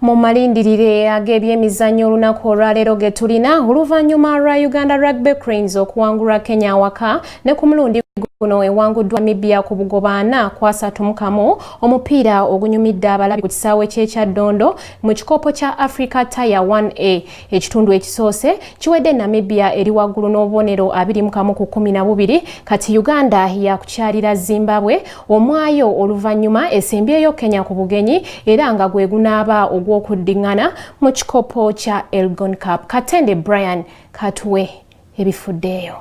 Mu malindirire ag'ebyemizannyo olunaku olwaleero ge tulina Oluvanyuma lwa Uganda Rugby Cranes okuwangulwa Kenya awaka nekumulundi guno ewangudwa Namibia ku bugoba 4-3 omupira ogunyumidde abalabi ku kisawe kyadondo mu kikopo kya Africa Tier 1A ekitundu ekisose kiwedde Namibia eri wagulu n'obubonero 21-12 Kati Uganda yakukyalira Zimbabwe omwayo Oluvanyuma esembyeyo Kenya ku bugenyi era nga gwe gunaba ogwo'kudingana mu kikopo kya Elgon Cup. Katende Brian Katwe ebifuddeyo.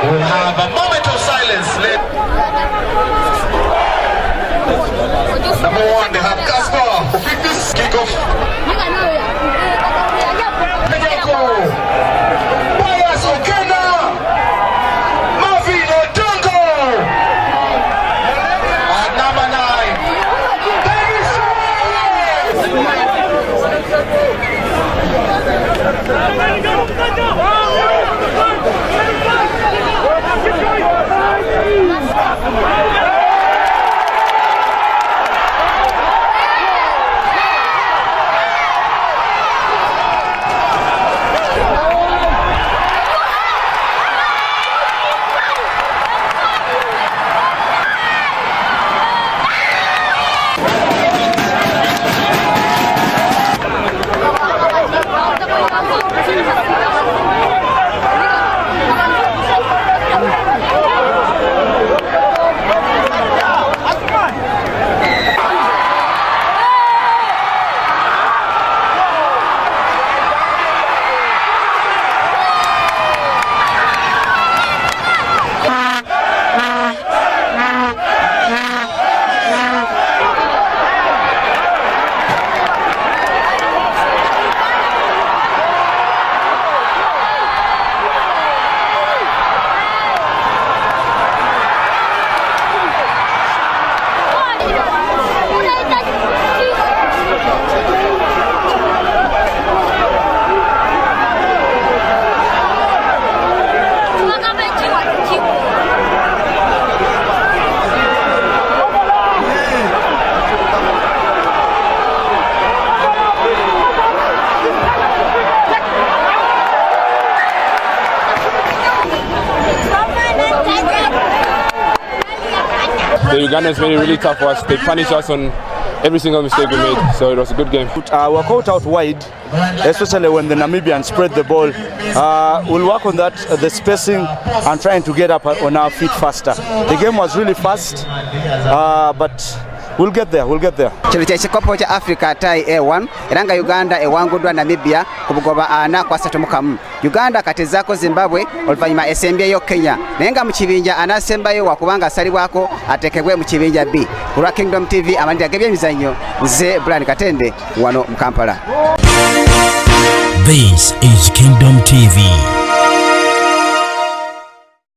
We'll have a moment of silence. Number 1, they have Casper who picked this kickoff. And number 9. The Ugandans made it really tough for us. They punished us on every single mistake we made, so it was a good game. We're caught out wide, especially when the Namibians spread the ball. We'll work on that, the spacing, and trying to get up on our feet faster. The game was really fast, but we'll get there. Kino kikopo kya Africa Tier A1 eranga Uganda ewangudwa Namibia ku bugoba 4-3. Uganda katezaako Zimbabwe oluvanyuma esembyeyo Kenya nayenga mu kibinja anasembayo wakubanga asalibwako atekebwe mu kibinja B. Ku Kingdom TV amandira g'ebyemizannyo nze Brian Katende wano mu Kampala. This is Kingdom TV.